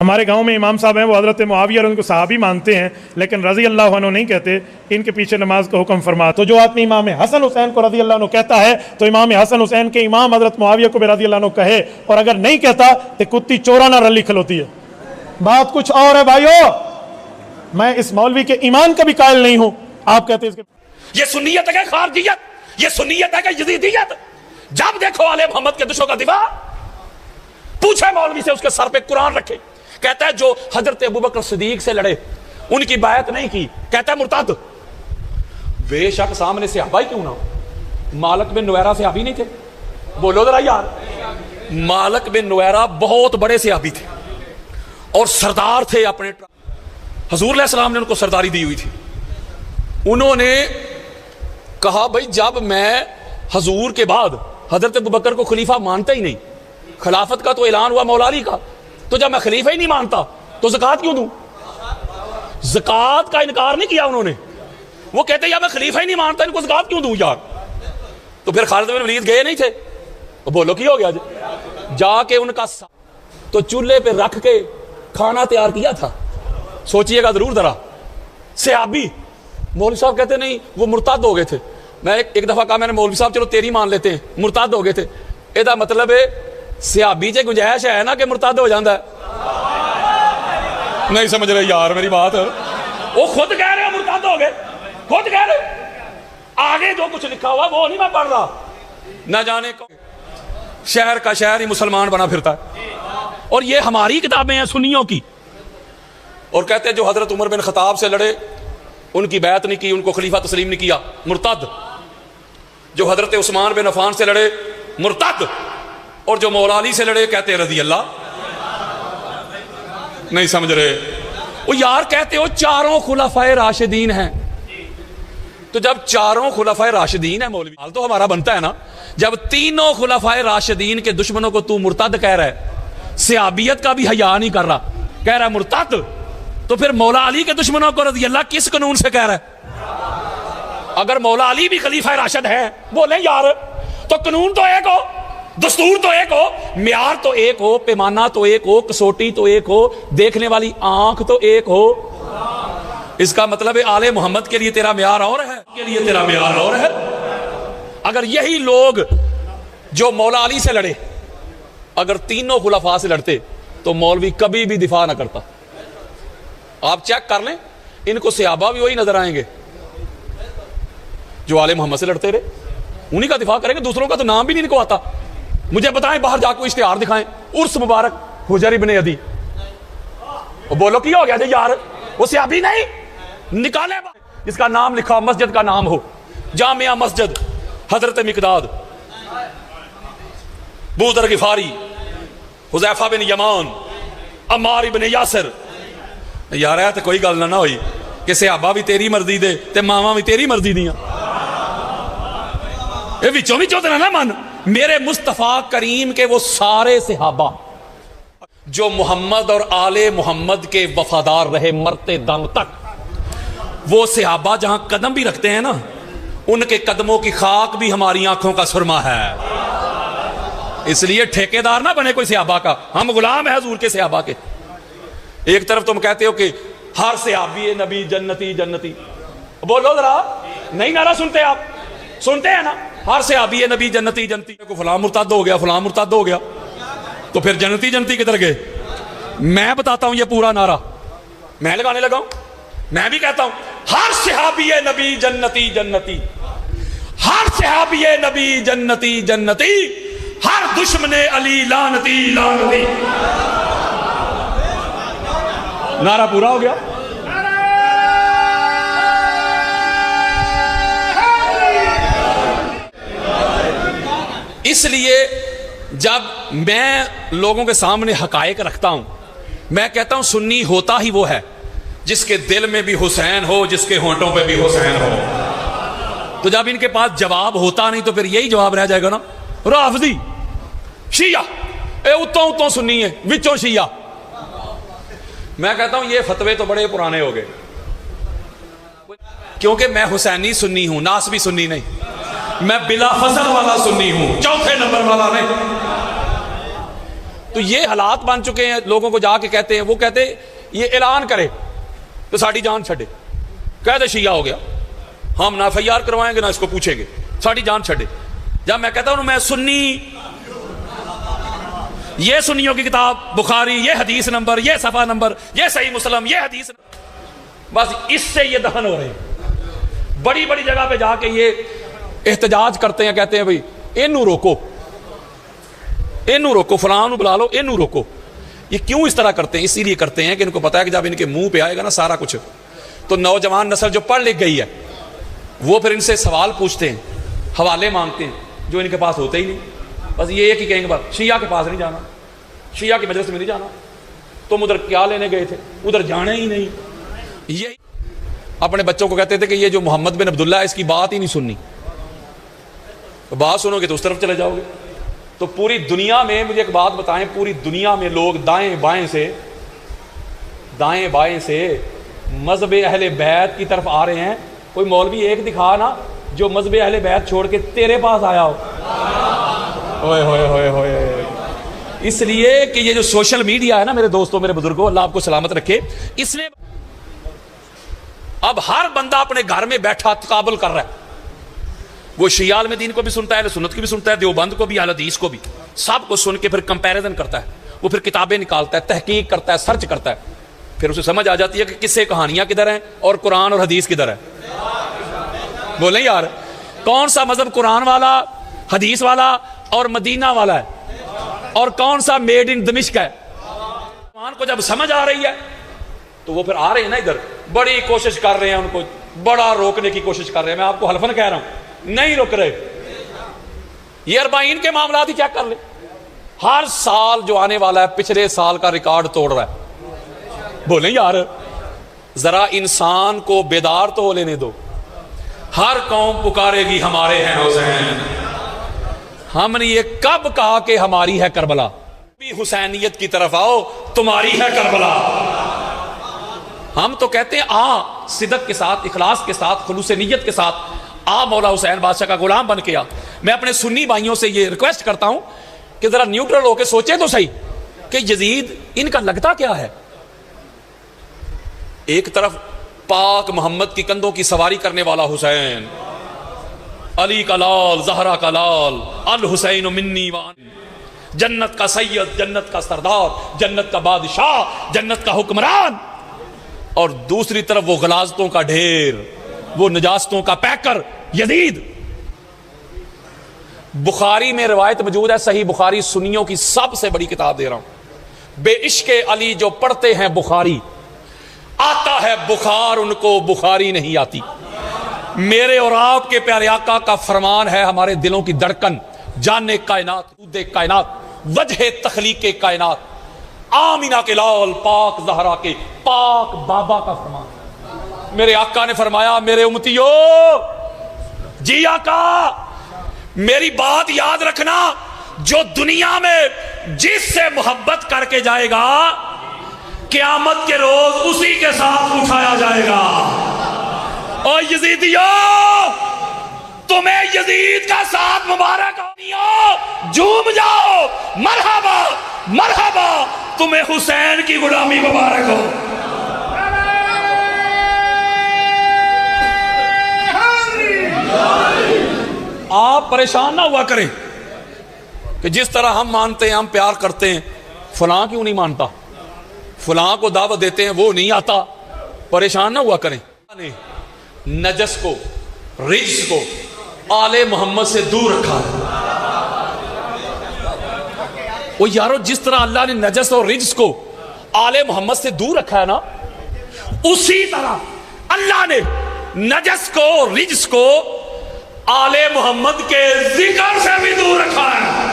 ہمارے گاؤں میں امام صاحب ہیں، وہ حضرت معاویہ اور ان کو صحابی مانتے ہیں، لیکن رضی اللہ عنہ نہیں کہتے، ان کے پیچھے نماز کا حکم فرما۔ تو جو آدمی امام حسن حسین کو رضی اللہ عنہ کہتا ہے تو امام حسن حسین کے امام حضرت معاویہ کو بھی رضی اللہ عنہ کہے، اور اگر نہیں کہتا تو کتی چورانہ رلی کھلوتی ہے۔ بات کچھ اور ہے بھائیو، میں اس مولوی کے ایمان کا بھی قائل نہیں ہوں۔ آپ کہتے ہیں اس کے یہ سنیت ہے کہ خارجیت، یہ سنیت ہے کہ یزیدیت؟ جب دیکھو آل محمد کے دشمنوں کا دفاع، پوچھے مولوی سے، اس کے سر پہ قرآن رکھے، کہتا ہے جو حضرت ابوبکر صدیق سے لڑے ان کی بیعت نہیں کی، کہتا ہے مرتد۔ بے شک سامنے صحابہ ہی کیوں نہ ہو، مالک بن نویرہ صحابی نہیں تھے؟ بولو ذرا یار، مالک بن نویرہ بہت بڑے صحابی تھے اور سردار تھے اپنے، حضور علیہ السلام نے ان کو سرداری دی ہوئی تھی۔ انہوں نے کہا بھائی جب میں حضور کے بعد حضرت ابوبکر کو خلیفہ مانتا ہی نہیں، خلافت کا تو اعلان ہوا مولا علی کا، تو جب میں خلیفہ ہی نہیں مانتا تو زکوٰۃ کیوں دوں؟ زکوٰۃ کا انکار نہیں کیا انہوں نے، وہ کہتے یا میں خلیفہ ہی نہیں مانتا ان کو زکوٰۃ کیوں دوں یار؟ تو پھر خالد بن ولید گئے نہیں تھے؟ بولو کی ہو گیا جی؟ جا کے ان کا تو چولہے پہ رکھ کے کھانا تیار کیا تھا۔ سوچئے گا ضرور ذرا، صحابی۔ مولوی صاحب کہتے نہیں وہ مرتد ہو گئے تھے۔ میں ایک دفعہ کہا میں نے مولوی صاحب چلو تیری مان لیتے ہیں، مرتد ہو گئے تھے، یہ مطلب ہے صحابی چ گنجائش ہے نا کہ مرتد ہو جاتا ہے؟ نہیں سمجھ رہے یار میری بات، وہ خود کہہ رہے ہیں مرتد ہو گئے، خود کہہ رہے، آگے جو کچھ لکھا ہوا وہ نہیں میں پڑھ رہا، نہ جانے کو شہر کا شہر ہی مسلمان بنا پھرتا ہے، اور یہ ہماری کتابیں ہیں سنیوں کی۔ اور کہتے ہیں جو حضرت عمر بن خطاب سے لڑے ان کی بیعت نہیں کی، ان کو خلیفہ تسلیم نہیں کیا، مرتد۔ جو حضرت عثمان بن عفان سے لڑے مرتد، اور جو مولا علی سے لڑے کہتے ہیں رضی اللہ۔ نہیں سمجھ رہے؟ وہ یار کہتے ہو چاروں خلفائے راشدین ہیں، تو جب چاروں خلفائے راشدین ہیں مولوی حال تو ہمارا بنتا ہے نا، جب تینوں خلفائے راشدین کے دشمنوں کو تو مرتد کہہ رہا ہے، صحابیت کا بھی حیا نہیں کر رہا، کہہ رہا ہے مرتد، تو پھر مولا علی کے دشمنوں کو رضی اللہ کس قانون سے کہہ رہا ہے؟ اگر مولا علی بھی خلیفہ راشد ہے بولیں یار، تو قانون تو ایک ہو، دستور تو ایک ہو، معیار تو ایک ہو، پیمانہ تو ایک ہو، کسوٹی تو ایک ہو، دیکھنے والی آنکھ تو ایک ہو۔ اس کا مطلب ہے آل محمد کے لیے تیرا معیار اور ہے، کے لیے تیرا معیار اور ہے۔ اگر یہی لوگ جو مولا علی سے لڑے اگر تینوں خلفاء سے لڑتے تو مولوی کبھی بھی دفاع نہ کرتا۔ آپ چیک کر لیں، ان کو صحابہ بھی وہی نظر آئیں گے جو آل محمد سے لڑتے رہے، انہی کا دفاع کریں گے، دوسروں کا تو نام بھی نہیں ان کو آتا۔ مجھے بتائیں باہر جا کے اشتہار دکھائیں، عرس مبارک حجر ابن عدی، بولو کی ہو گیا جی یار؟ وہ صحابی نہیں، نکالے جس کا نام لکھا مسجد کا نام ہو، جامعہ مسجد حضرت مقداد، ابو ذر غفاری، حذیفہ بن یمان، عمار بن یاسر۔ یار ہے تو کوئی گل نہ ہوئی کہ صحابہ بھی تیری مرضی دے تے ماما بھی تیری مرضی دیاں، یہ وچوں وچوں تے نہ من۔ میرے مصطفیٰ کریم کے وہ سارے صحابہ جو محمد اور آل محمد کے وفادار رہے مرتے دم تک، وہ صحابہ جہاں قدم بھی رکھتے ہیں نا، ان کے قدموں کی خاک بھی ہماری آنکھوں کا سرما ہے۔ اس لیے ٹھیکیدار نہ بنے کوئی صحابہ کا، ہم غلام ہیں حضور کے صحابہ کے۔ ایک طرف تم کہتے ہو کہ ہر صحابی نبی جنتی جنتی، بولو ذرا، نہیں نعرہ سنتے آپ؟ سنتے ہیں نا، ہر صحابی نبی جنتی جنتی، کو فلاں مرتد ہو گیا، فلاں مرتد ہو گیا، تو پھر جنتی جنتی کدھر گئے؟ میں بتاتا ہوں یہ پورا نعرہ، میں لگانے لگا ہوں، میں بھی کہتا ہوں ہر صحابی نبی جنتی جنتی، ہر صحابی نبی جنتی جنتی، ہر دشمن علی لعنتی لعنتی۔ نعرہ پورا ہو گیا۔ اس لیے جب میں لوگوں کے سامنے حقائق رکھتا ہوں، میں کہتا ہوں سنی ہوتا ہی وہ ہے جس کے دل میں بھی حسین ہو، جس کے ہونٹوں پہ بھی حسین ہو۔ تو جب ان کے پاس جواب ہوتا نہیں تو پھر یہی جواب رہ جائے گا نا، رافضی، شیعہ، اے اتوں اتوں سنی ہے، وچوں شیعہ۔ میں کہتا ہوں یہ فتوے تو بڑے پرانے ہو گئے، کیونکہ میں حسینی سنی ہوں، ناسبی سنی نہیں، میں بلا فصل والا سنی ہوں، چوتھے نمبر والا نہیں۔ تو یہ حالات بن چکے ہیں, لوگوں کو جا کے کہتے ہیں, وہ کہتے یہ اعلان کرے تو ساڑی جان چھڑے, کہتے شیعہ ہو گیا, ہم نہ FIR کروائیں گے نہ اس کو پوچھیں گے, ساڑی جان چھڑے. جب میں کہتا ہوں میں سنی, یہ سنیوں کی کتاب بخاری, یہ حدیث نمبر, یہ صفحہ نمبر, یہ صحیح مسلم, یہ حدیث نمبر, بس اس سے یہ دہن ہو رہے ہیں. بڑی بڑی جگہ پہ جا کے یہ احتجاج کرتے ہیں, کہتے ہیں بھئی اینو روکو, اینو روکو, فلاں بلا لو, اینو روکو. یہ کیوں اس طرح کرتے ہیں؟ اسی لیے کرتے ہیں کہ ان کو پتا ہے کہ جب ان کے منہ پہ آئے گا نا سارا کچھ, تو نوجوان نسل جو پڑھ لکھ گئی ہے وہ پھر ان سے سوال پوچھتے ہیں, حوالے مانگتے ہیں جو ان کے پاس ہوتے ہی نہیں. بس یہ ایک ہی کہیں گے بس شیعہ کے پاس نہیں جانا, شیعہ کی مجلس میں نہیں جانا, تم ادھر کیا لینے گئے تھے, ادھر جانا ہی نہیں. یہ اپنے بچوں کو کہتے تھے کہ یہ جو محمد بن عبداللہ ہے اس کی بات ہی نہیں سننی, بات سنو گے تو اس طرف چلے جاؤ گے. تو پوری دنیا میں مجھے ایک بات بتائیں, پوری دنیا میں لوگ دائیں بائیں سے مذہب اہل بیت کی طرف آ رہے ہیں. کوئی مولوی ایک دکھا نا جو مذہب اہل بیت چھوڑ کے تیرے پاس آیا ہو. ہوئے ہوئے ہوئے ہوئے. اس لیے کہ یہ جو سوشل میڈیا ہے نا میرے دوستوں, میرے بزرگوں, اللہ آپ کو سلامت رکھے, اس نے اب ہر بندہ اپنے گھر میں بیٹھا تقابل کر رہا ہے. وہ شیعہ عالم دین کو بھی سنتا ہے, اہل سنت کی بھی سنتا ہے, دیوبند کو بھی, اہل حدیث کو بھی, سب کو سن کے پھر کمپیریزن کرتا ہے. وہ پھر کتابیں نکالتا ہے, تحقیق کرتا ہے, سرچ کرتا ہے, پھر اسے سمجھ آ جاتی ہے کہ قصے کہانیاں کدھر ہیں اور قرآن اور حدیث کدھر ہے. بولیں یار, کون سا مذہب قرآن والا, حدیث والا اور مدینہ والا ہے, اور کون سا میڈ ان دمشق ہے. قرآن کو جب سمجھ آ رہی ہے تو وہ پھر آ رہے ہیں نا ادھر, بڑی کوشش کر رہے ہیں, ان کو بڑا روکنے کی کوشش کر رہے ہیں. میں آپ کو حلفاً کہہ رہا ہوں نہیں رک رہے. یہ 40 کے معاملات ہی چیک کر لیں, ہر سال جو آنے والا ہے پچھلے سال کا ریکارڈ توڑ رہا ہے. بولیں یار, ذرا انسان کو بیدار تو لینے دو. ہر قوم پکارے گی ہمارے ہیں حسین. ہم نے یہ کب کہا کہ ہماری ہے کربلا؟ بھی حسینیت کی طرف آؤ, تمہاری ہے کربلا. ہم تو کہتے ہیں آ صدق کے ساتھ, اخلاص کے ساتھ, خلوص نیت کے ساتھ آ مولا حسین بادشاہ کا غلام بن کے آ. میں اپنے سنی بھائیوں سے یہ ریکویسٹ کرتا ہوں کہ ذرا نیوٹرل ہو کے سوچیں تو صحیح کہ یزید ان کا لگتا کیا ہے. ایک طرف پاک محمد کی کندھوں کی سواری کرنے والا حسین, علی کا لال, زہرا کا لال, الحسین منی وان, جنت کا سید, جنت کا سردار, جنت کا بادشاہ, جنت کا حکمران, اور دوسری طرف وہ غلاظتوں کا ڈھیر, وہ نجاستوں کا پیکر یزید. بخاری میں روایت موجود ہے, صحیح بخاری سنیوں کی سب سے بڑی کتاب دے رہا ہوں. بے عشق علی جو پڑھتے ہیں بخاری, آتا ہے بخار ان کو بخاری نہیں آتی. میرے اور آپ کے پیارے آقا کا فرمان ہے, ہمارے دلوں کی دھڑکن, جان کائنات, خود کائنات, وجہ تخلیق کائنات, آمینہ کے لال, پاک زہرا کے پاک بابا کا فرمان. میرے آقا نے فرمایا میرے امتیو, جی آقا میری بات یاد رکھنا, جو دنیا میں جس سے محبت کر کے جائے گا قیامت کے روز اسی کے ساتھ اٹھایا جائے گا. اور یزیدیو, تمہیں یزید کا ساتھ مبارک ہو, جھوم جاؤ, مرحبا مرحبا, تمہیں حسین کی غلامی مبارک ہو. آپ پریشان نہ ہوا کریں کہ جس طرح ہم مانتے ہیں, ہم پیار کرتے ہیں, فلاں کیوں نہیں مانتا, فلاں کو دعوت دیتے ہیں وہ نہیں آتا. پریشان نہ ہوا کریں. نجس کو, رجس کو آل محمد سے دور رکھا ہے. وہ یارو جس طرح اللہ نے نجس اور رجس کو آل محمد سے دور رکھا ہے نا, اسی طرح اللہ نے نجس کو, رجس کو آل محمد کے ذکر سے بھی دور رکھا ہے.